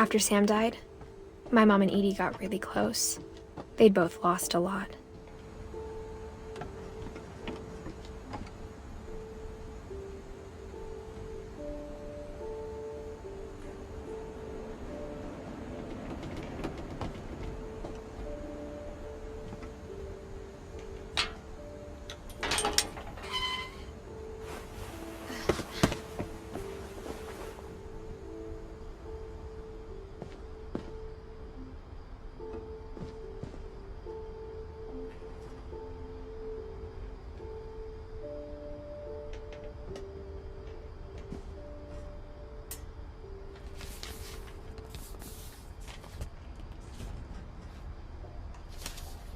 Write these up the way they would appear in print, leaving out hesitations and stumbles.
After Sam died, my mom and Edie got really close. They'd both lost a lot.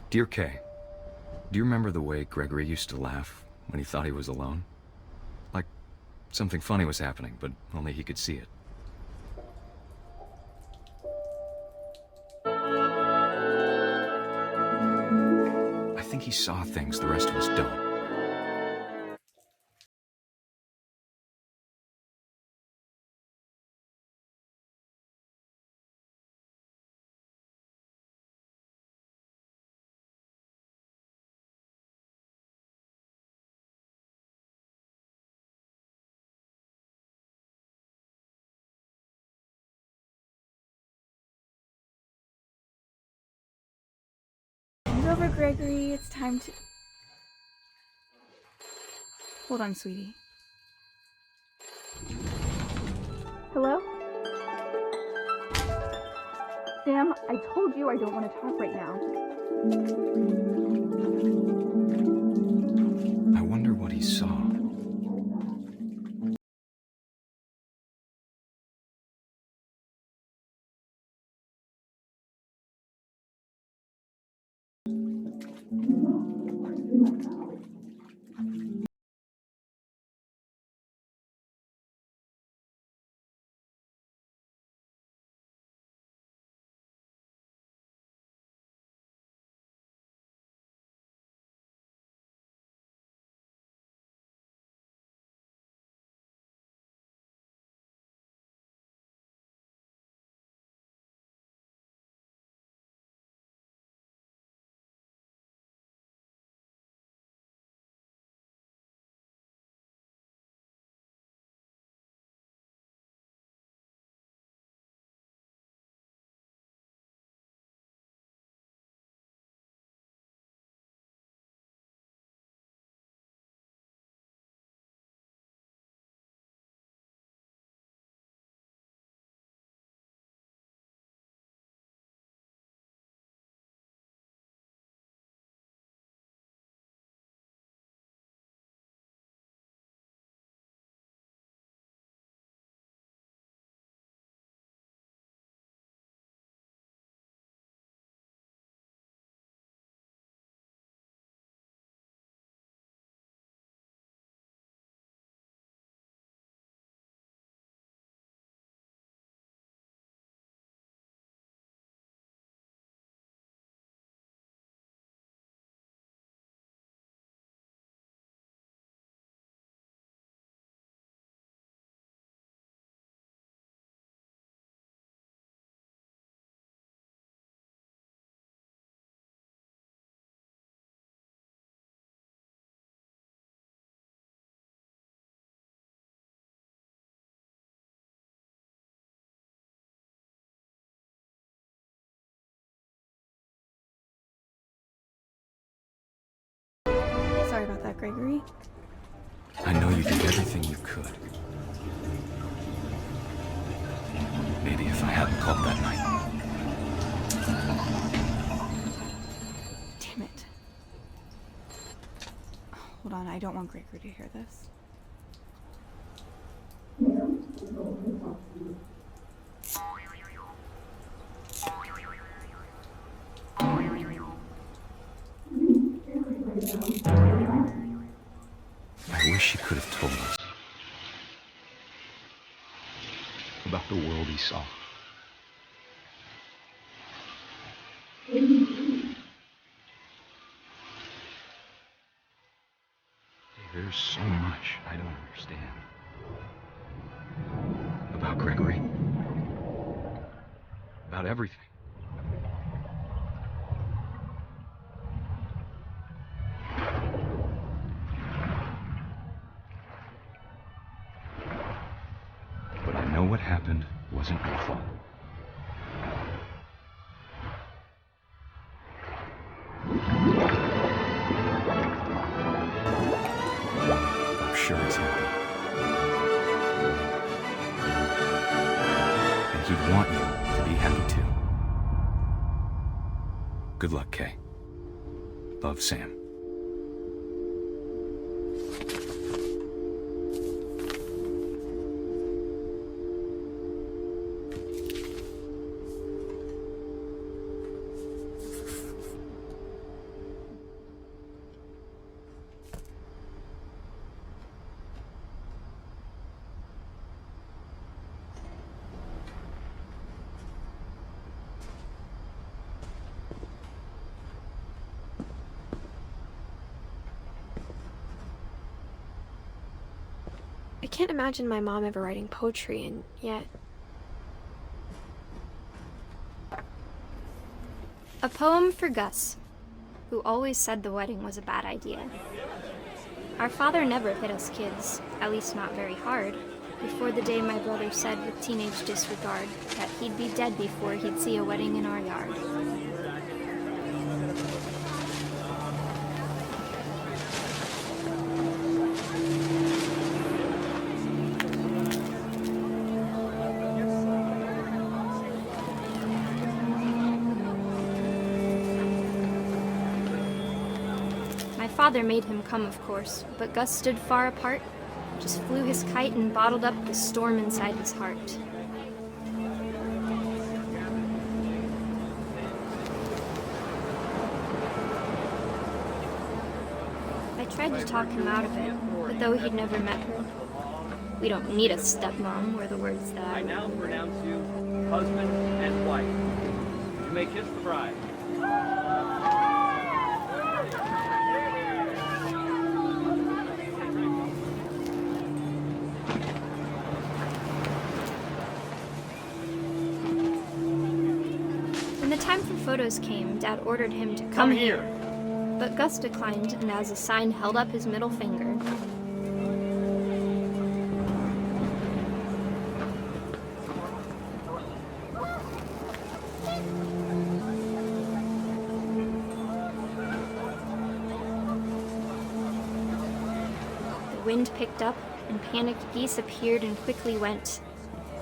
Dear Kay, do you remember the way Gregory used to laugh when he thought he was alone? Like something funny was happening, but only he could see it. I think he saw things the rest of us don't. Over, Gregory. It's time to... Hold on, sweetie. Hello? Sam, I told you I don't want to talk right now. I wonder what he saw. Sorry about that, Gregory. I know you did everything you could. Maybe if I hadn't called that night. Damn it. Hold on, I don't want Gregory to hear this. I wish he could have told us about the world he saw. There's so much I don't understand about Gregory. about everything. But I know what happened wasn't your fault. I'm sure he's happy. And he'd want you to be happy too. Good luck, Kay. Love, Sam. I can't imagine my mom ever writing poetry, and yet... A poem for Gus, who always said the wedding was a bad idea. Our father never hit us kids, at least not very hard, before the day my brother said with teenage disregard that he'd be dead before he'd see a wedding in our yard. My father made him come, of course, but Gus stood far apart, just flew his kite and bottled up the storm inside his heart. I tried to talk him out of it, but though he'd never met her, "We don't need a stepmom," were the words that I now pronounce you husband and wife. You may kiss the bride. When the time for photos came, Dad ordered him to come here. But Gus declined, and as a sign held up his middle finger. The wind picked up, and panicked geese appeared and quickly went.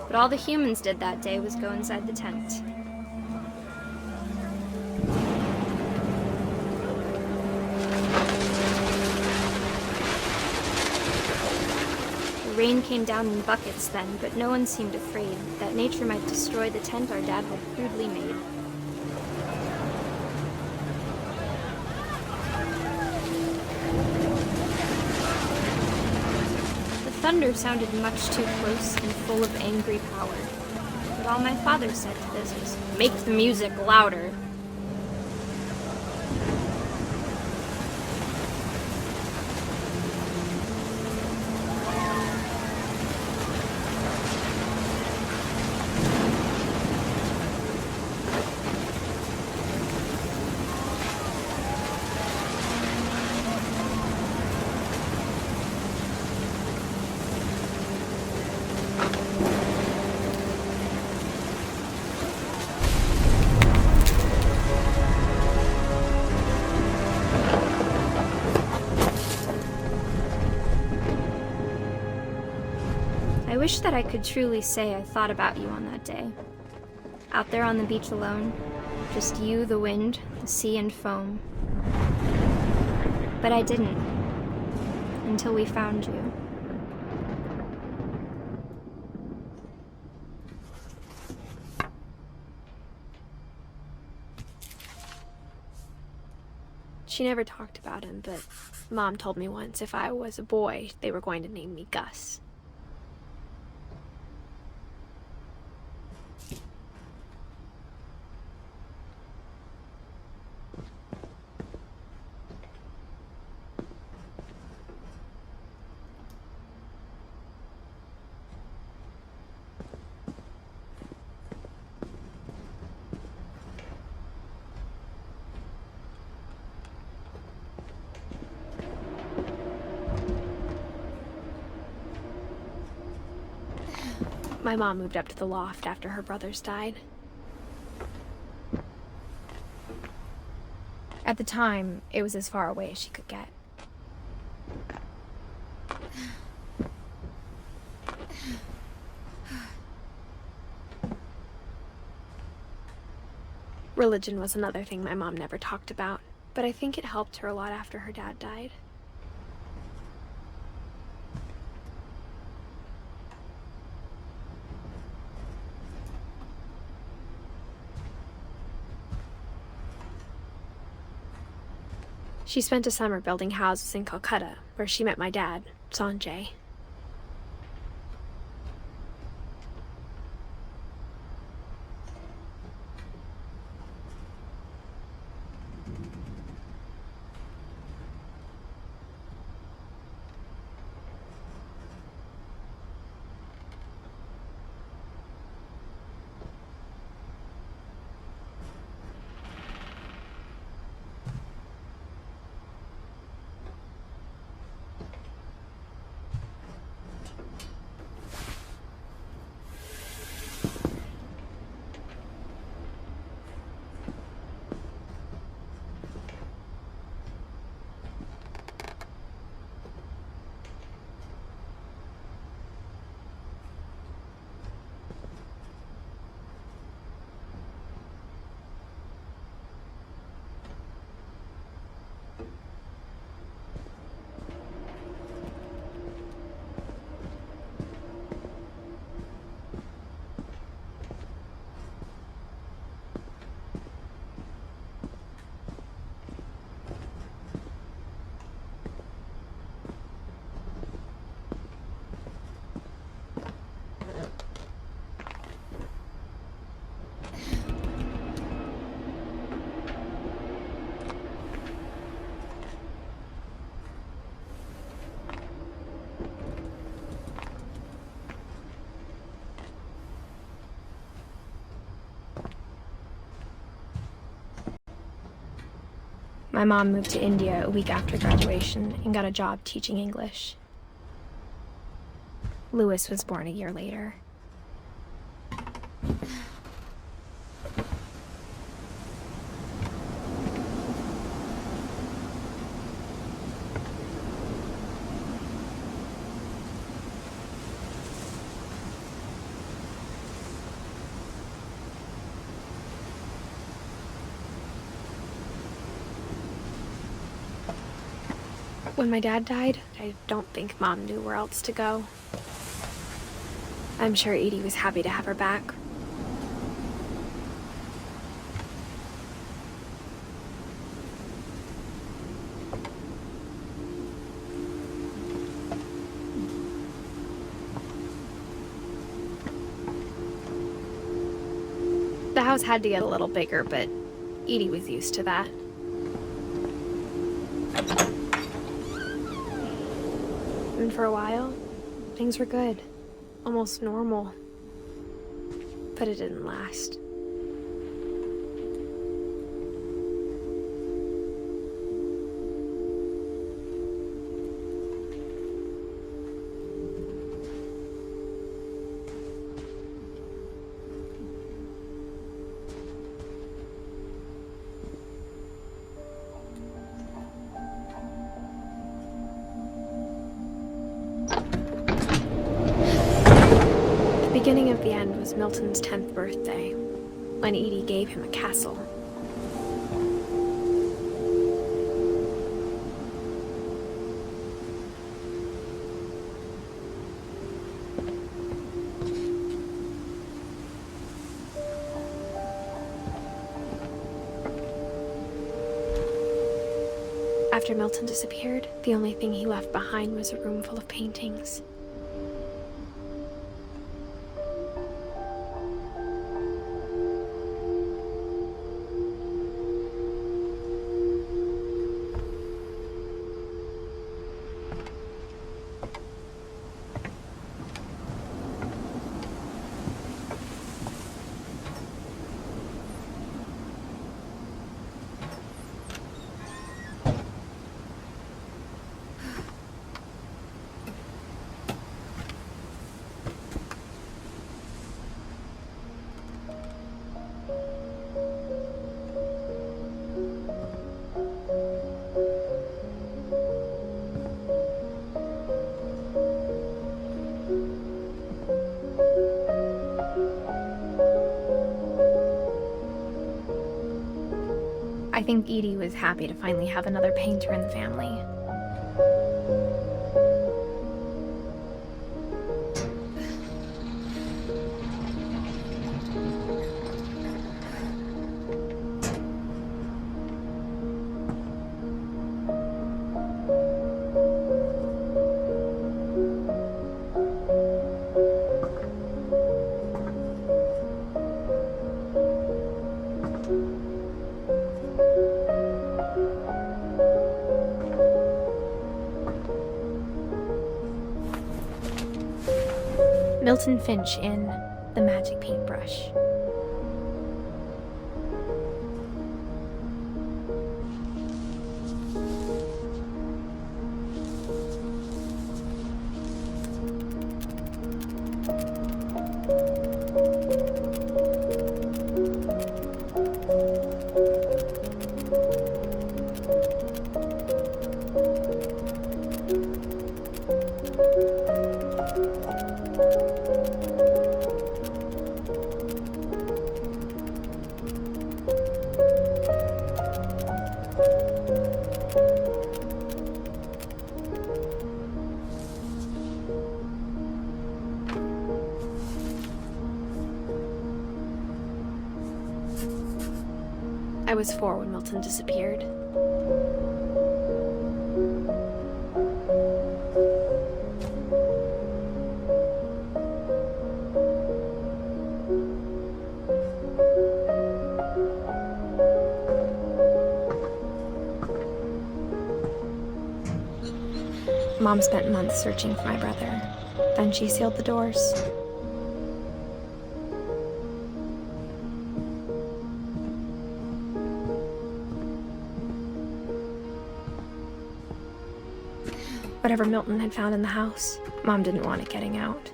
But all the humans did that day was go inside the tent. The rain came down in buckets then, but no one seemed afraid that nature might destroy the tent our dad had crudely made. The thunder sounded much too close and full of angry power, but all my father said to this was, "Make the music louder." I wish that I could truly say I thought about you on that day. Out there on the beach alone, just you, the wind, the sea, and foam. But I didn't, until we found you. She never talked about him, but Mom told me once if I was a boy, they were going to name me Gus. My mom moved up to the loft after her brothers died. At the time, it was as far away as she could get. Religion was another thing my mom never talked about, but I think it helped her a lot after her dad died. She spent a summer building houses in Calcutta, where she met my dad, Sanjay. My mom moved to India a week after graduation and got a job teaching English. Louis was born a year later. When my dad died, I don't think Mom knew where else to go. I'm sure Edie was happy to have her back. The house had to get a little bigger, but Edie was used to that. And for a while, things were good. Almost normal. But it didn't last. The beginning of the end was Milton's 10th birthday, when Edie gave him a castle. After Milton disappeared, the only thing he left behind was a room full of paintings. I think Edie was happy to finally have another painter in the family. Milton Finch in The Magic Paintbrush. I was 4 when Milton disappeared. Mom spent months searching for my brother. Then she sealed the doors. Whatever Milton had found in the house, Mom didn't want it getting out.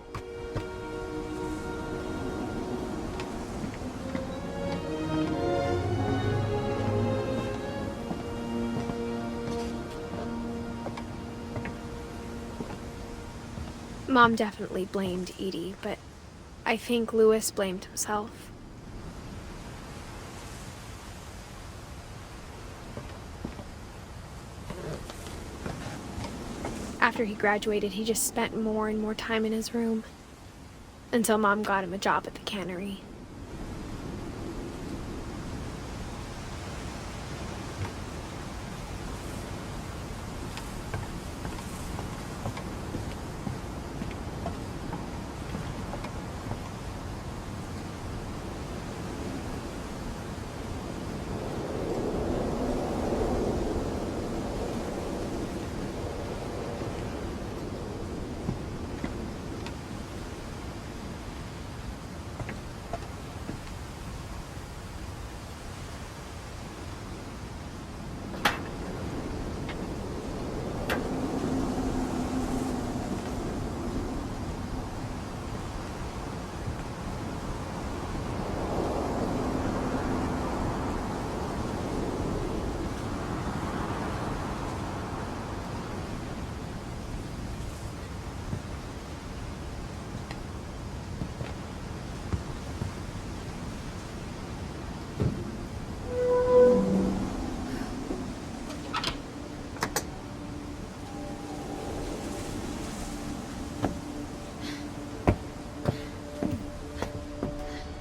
Mom definitely blamed Edie, but I think Louis blamed himself. After he graduated, he just spent more and more time in his room, until Mom got him a job at the cannery.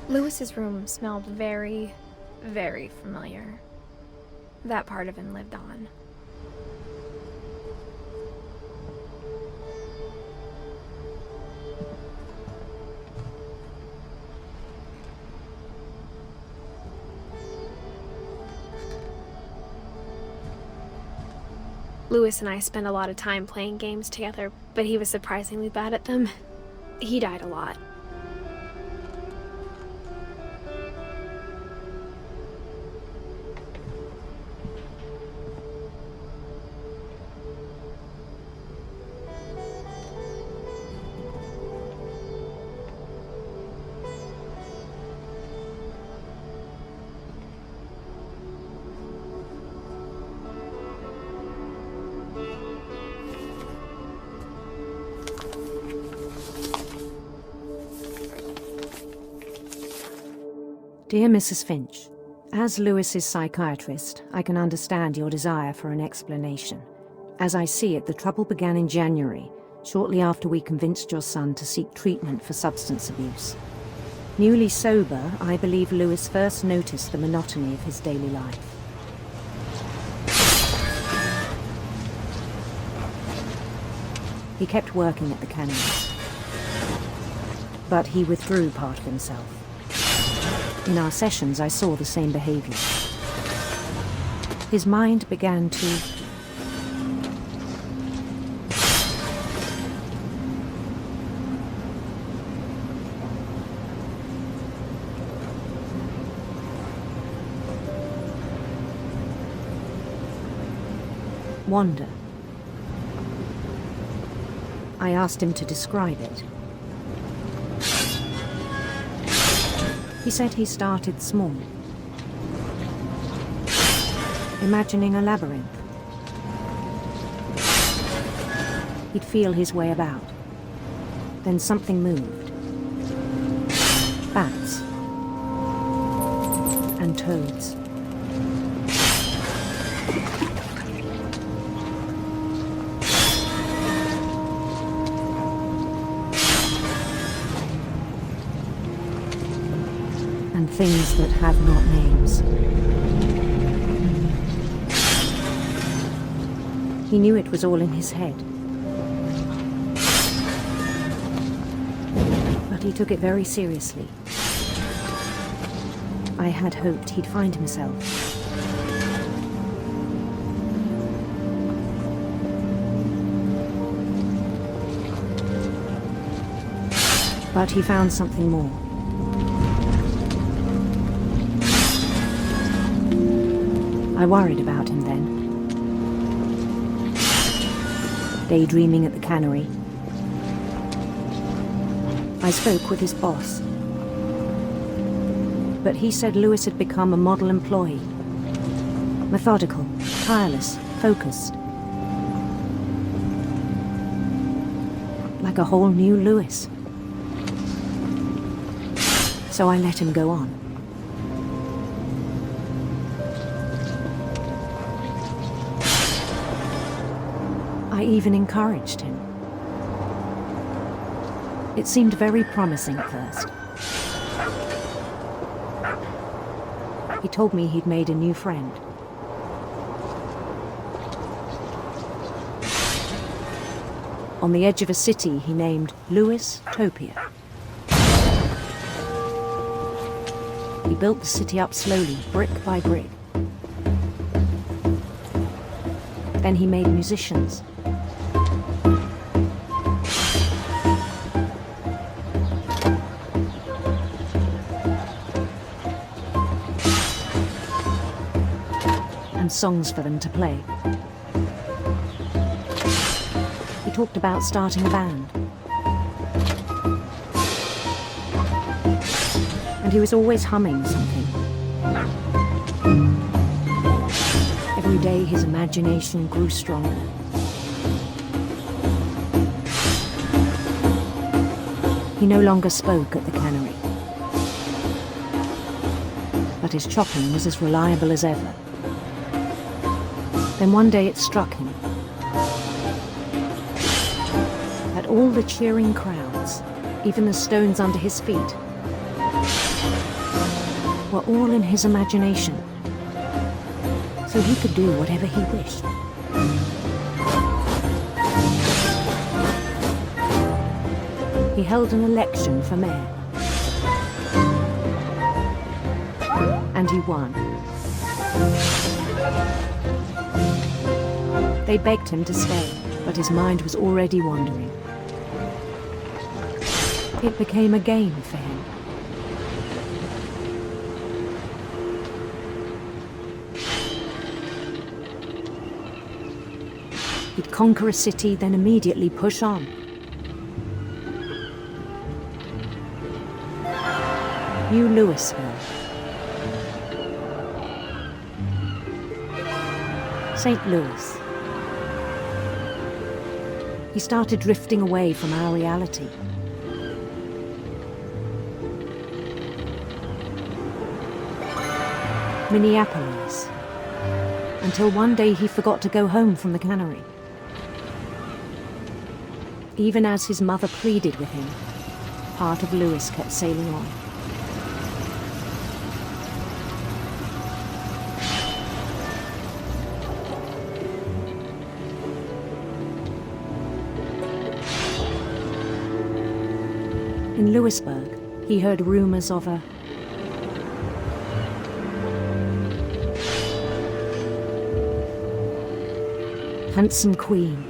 Louis's room smelled very, very familiar. That part of him lived on. Louis and I spent a lot of time playing games together, but he was surprisingly bad at them. He died a lot. Dear Mrs. Finch, As Lewis's psychiatrist, I can understand your desire for an explanation. As I see it, the trouble began in January, shortly after we convinced your son to seek treatment for substance abuse. Newly sober, I believe Lewis first noticed the monotony of his daily life. He kept working at the cannery, but he withdrew part of himself. In our sessions, I saw the same behavior. His mind began to wander. I asked him to describe it. He said he started small, imagining a labyrinth. He'd feel his way about. Then something moved. Bats and toads. And things that have not names. He knew it was all in his head. But he took it very seriously. I had hoped he'd find himself. But he found something more. I worried about him then. Daydreaming at the cannery. I spoke with his boss. But he said Lewis had become a model employee. Methodical, tireless, focused. Like a whole new Lewis. So I let him go on. I even encouraged him. It seemed very promising at first. He told me he'd made a new friend. On the edge of a city he named Lewis Topia. He built the city up slowly, brick by brick. Then he made musicians. And songs for them to play. He talked about starting a band. And he was always humming something. Every day his imagination grew stronger. He no longer spoke at the cannery. But his chopping was as reliable as ever. Then one day it struck him that all the cheering crowds, even the stones under his feet, were all in his imagination, so he could do whatever he wished. He held an election for mayor, and he won. They begged him to stay, but his mind was already wandering. It became a game for him. He'd conquer a city, then immediately push on. New Louisville. St. Louis. He started drifting away from our reality. Minneapolis. Until one day he forgot to go home from the cannery. Even as his mother pleaded with him, part of Lewis kept sailing on. In Lewisburg, he heard rumors of a handsome queen.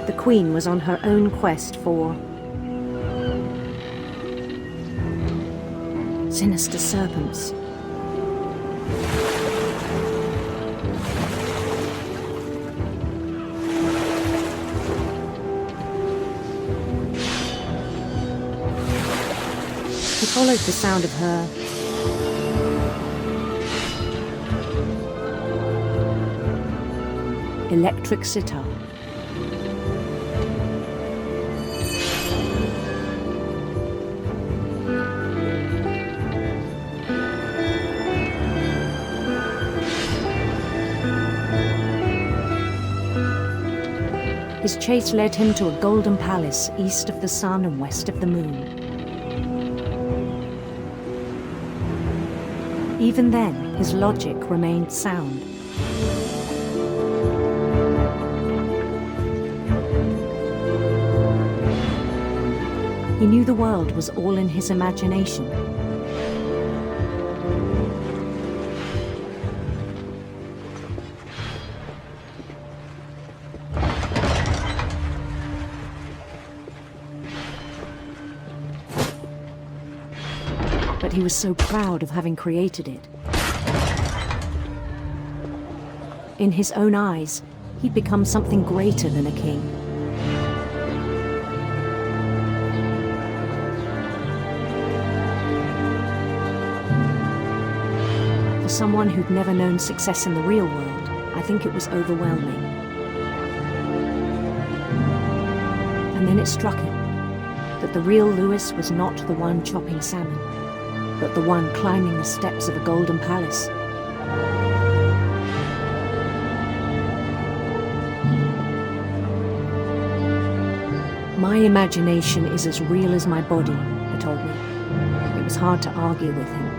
The queen was on her own quest for sinister serpents. He followed the sound of her electric sitar. His chase led him to a golden palace east of the sun and west of the moon. Even then, his logic remained sound. He knew the world was all in his imagination. But he was so proud of having created it. In his own eyes, he'd become something greater than a king. For someone who'd never known success in the real world, I think it was overwhelming. And then it struck him that the real Lewis was not the one chopping salmon, but the one climbing the steps of a golden palace. My imagination is as real as my body, he told me. It was hard to argue with him.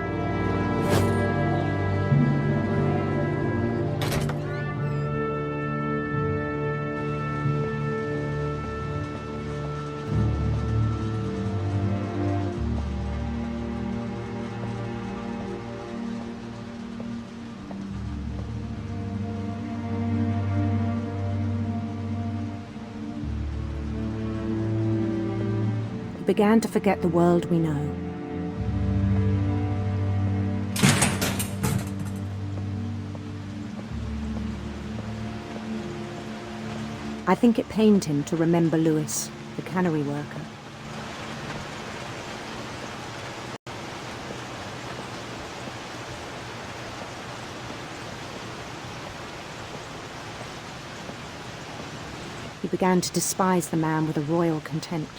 Began to forget the world we know. I think it pained him to remember Lewis, the cannery worker. He began to despise the man with a royal contempt.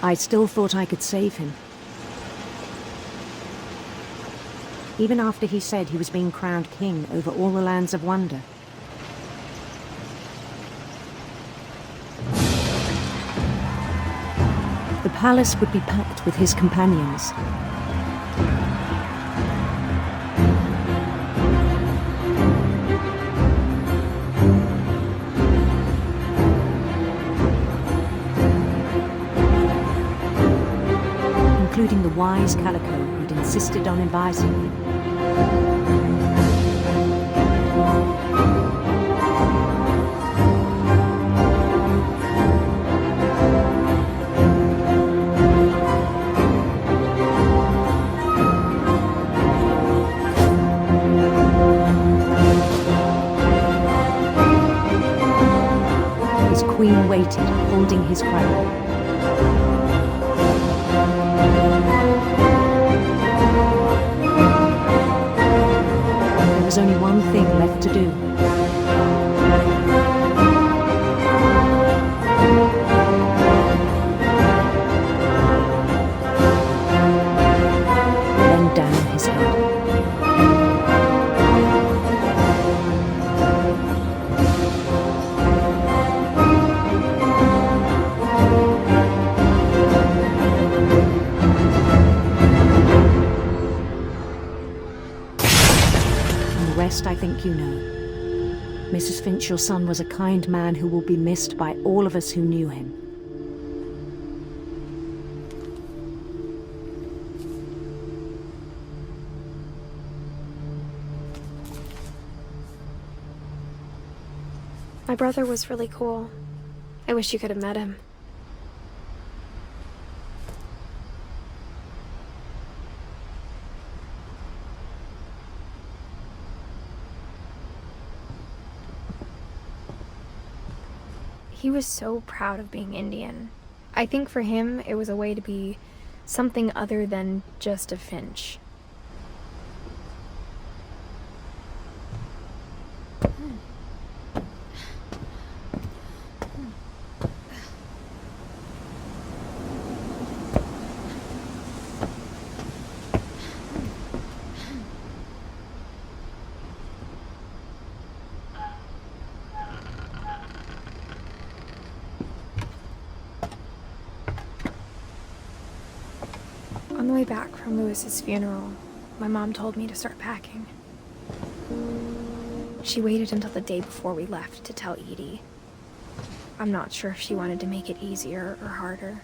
I still thought I could save him. Even after he said he was being crowned king over all the lands of wonder. The palace would be packed with his companions. Including the wise Calico who'd insisted on advising me. queen waited, holding his crown. There was only one thing left to do. Bend down his head. I think you know. Mrs. Finch, your son was a kind man who will be missed by all of us who knew him. My brother was really cool. I wish you could have met him. He was so proud of being Indian. I think for him, it was a way to be something other than just a Finch. On the way back from Lewis's funeral, my mom told me to start packing. She waited until the day before we left to tell Edie. I'm not sure if she wanted to make it easier or harder.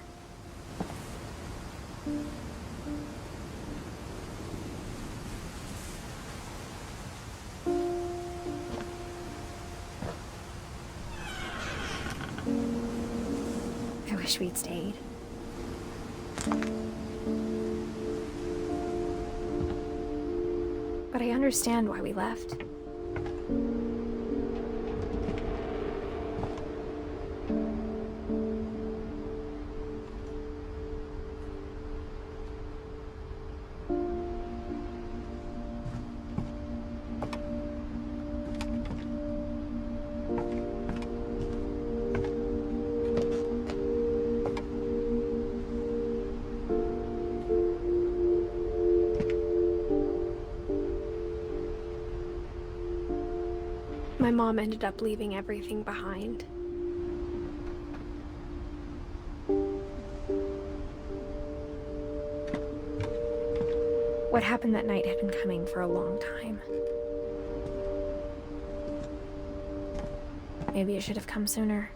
I wish we'd stayed. But I understand why we left. My mom ended up leaving everything behind. What happened that night had been coming for a long time. Maybe it should have come sooner.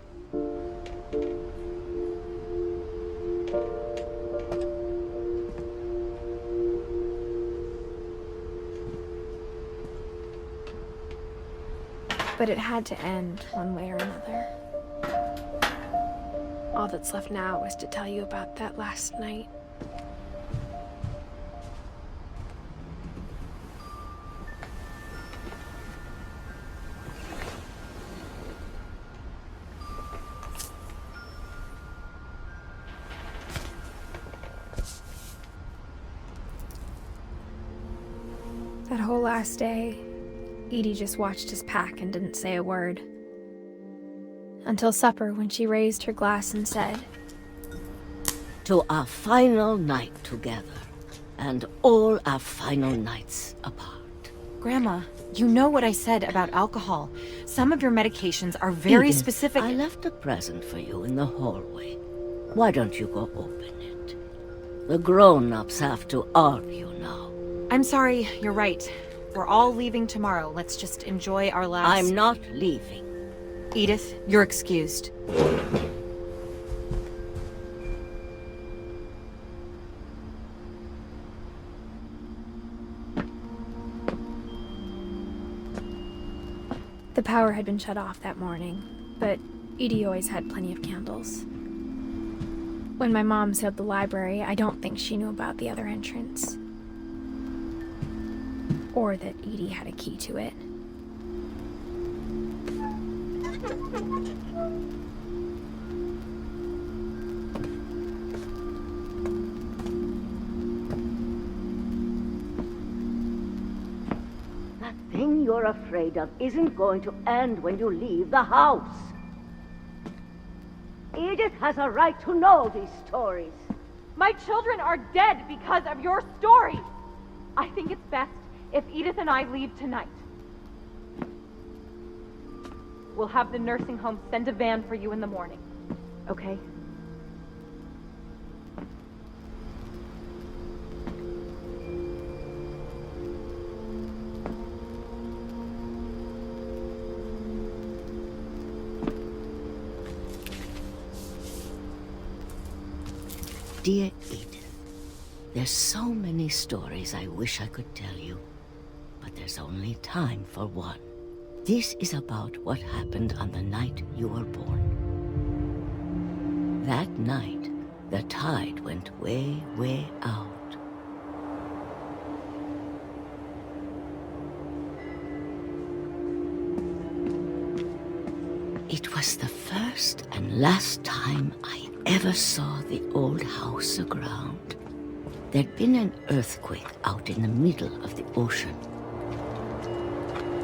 But it had to end one way or another. All that's left now is to tell you about that last night. That whole last day, Edie just watched us pack and didn't say a word. Until supper, when she raised her glass and said, "To our final night together, and all our final nights apart." Grandma, you know what I said about alcohol. Some of your medications are very Edith, specific. I left a present for you in the hallway. Why don't you go open it? The grown-ups have to argue now. I'm sorry, you're right. We're all leaving tomorrow. Let's just enjoy our last... I'm not leaving. Edith, you're excused. the power had been shut off that morning, but Edie always had plenty of candles. When my mom sealed the library, I don't think she knew about the other entrance. Or that Edie had a key to it. afraid of isn't going to end when you leave the house. Edith has a right to know these stories. My children are dead because of your story. I think it's best if Edith and I leave tonight. We'll have the nursing home send a van for you in the morning, okay? Dear Edith, there's so many stories I wish I could tell you, but there's only time for one. This is about what happened on the night you were born. That night, the tide went way, way out. It was the first and last time I ever saw the old house aground. There'd been an earthquake out in the middle of the ocean.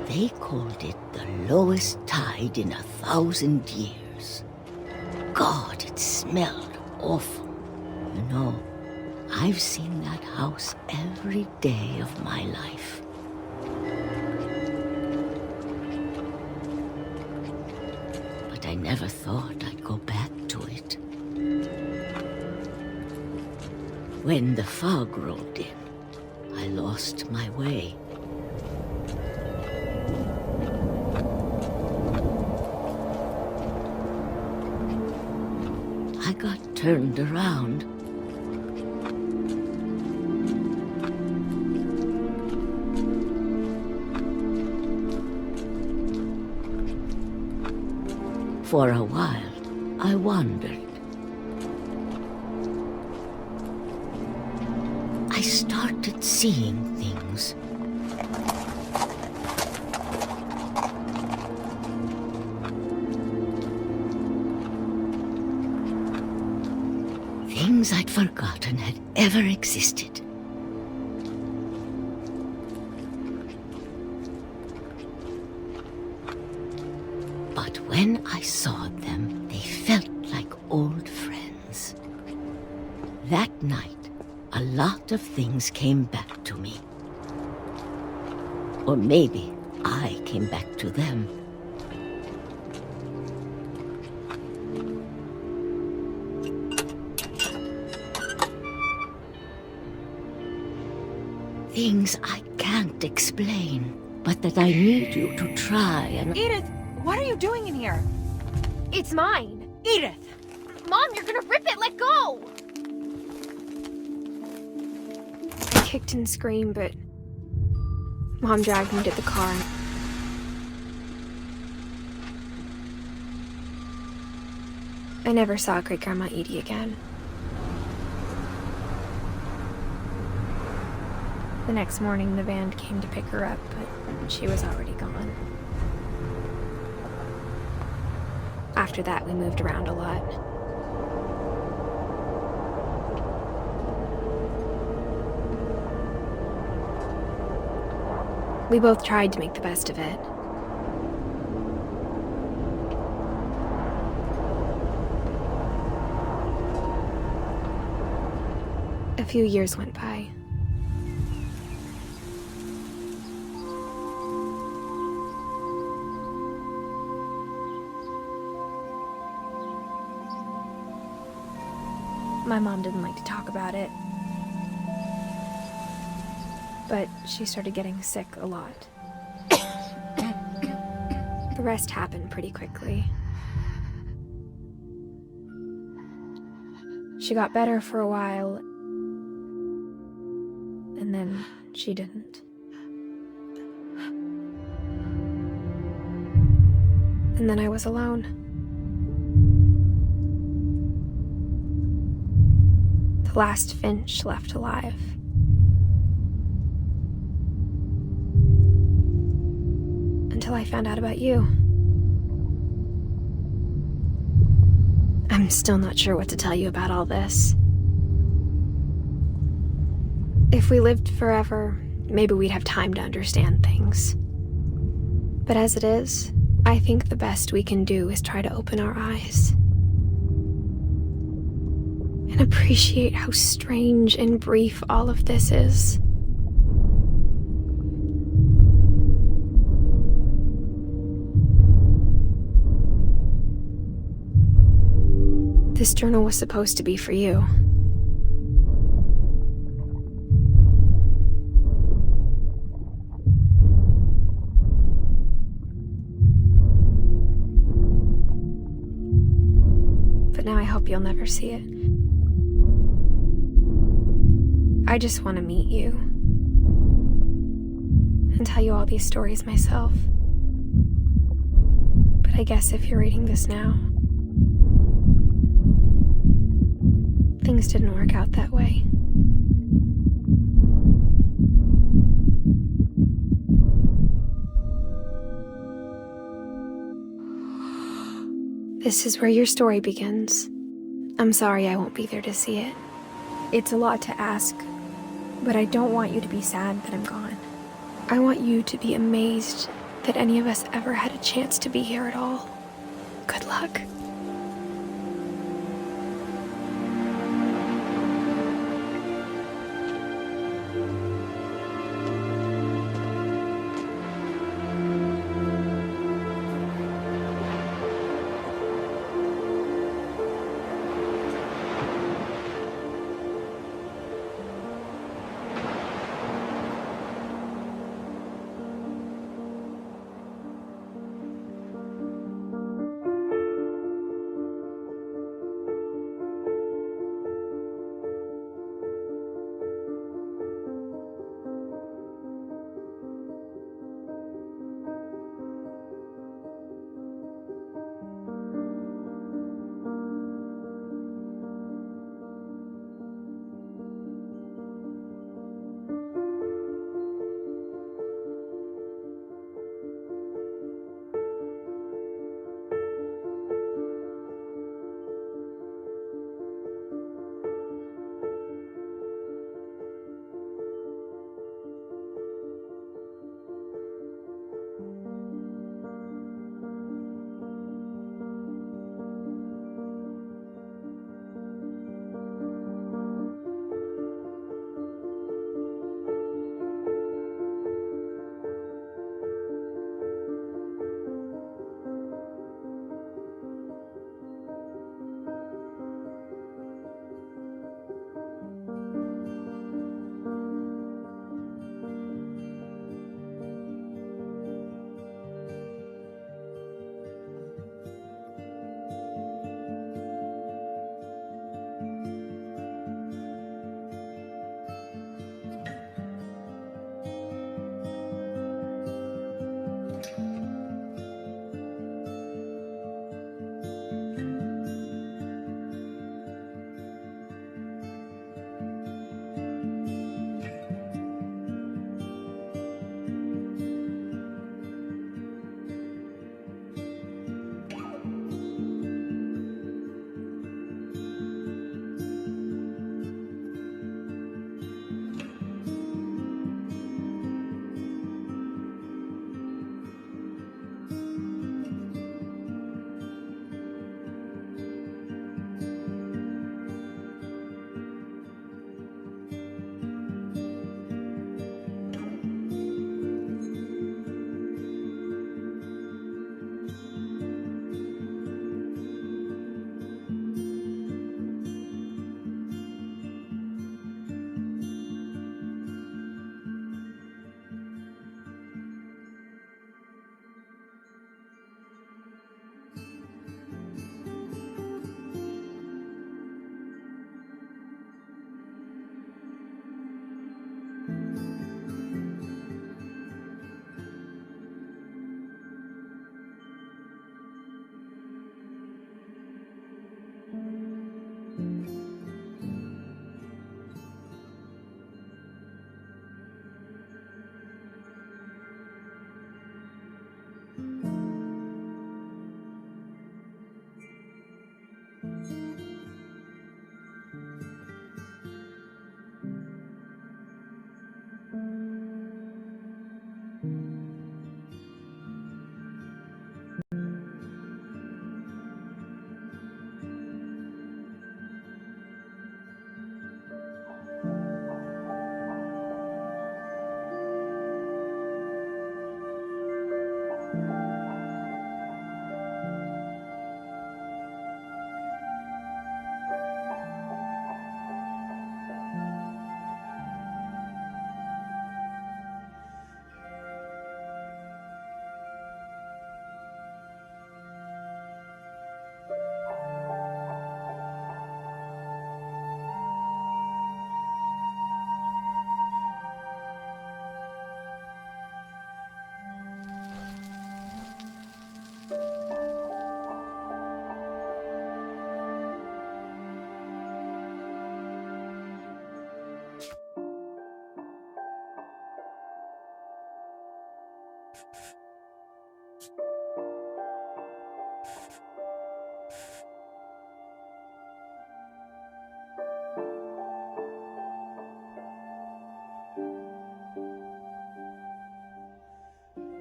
They called it the lowest tide in 1,000 years. God, it smelled awful. You know, I've seen that house every day of my life. But I never thought I'd go back to it. When the fog rolled in, I lost my way. I got turned around. For a while, I wandered. I started seeing things. Things I'd forgotten had ever existed. But when I saw them, they felt like old friends. That night, a lot of things came back to me. Or maybe I came back to them. Things I can't explain, but that I need you to try and... Edith, what are you doing in here? It's mine. Edith! Mom, you're gonna rip it! Let go! I kicked and screamed, but Mom dragged me to the car. I never saw Great-Grandma Edie again. The next morning, the van came to pick her up, but she was already gone. After that, we moved around a lot. We both tried to make the best of it. A few years went by. My mom didn't like to talk about it, but she started getting sick a lot. The rest happened pretty quickly. She got better for a while, and then she didn't. And then I was alone. The last Finch left alive. Until I found out about you. I'm still not sure what to tell you about all this. If we lived forever, maybe we'd have time to understand things. But as it is, I think the best we can do is try to open our eyes. And appreciate how strange and brief all of this is. This journal was supposed to be for you. But now I hope you'll never see it. I just want to meet you and tell you all these stories myself. But I guess if you're reading this now, things didn't work out that way. This is where your story begins. I'm sorry I won't be there to see it. It's a lot to ask, but I don't want you to be sad that I'm gone. I want you to be amazed that any of us ever had a chance to be here at all. Good luck.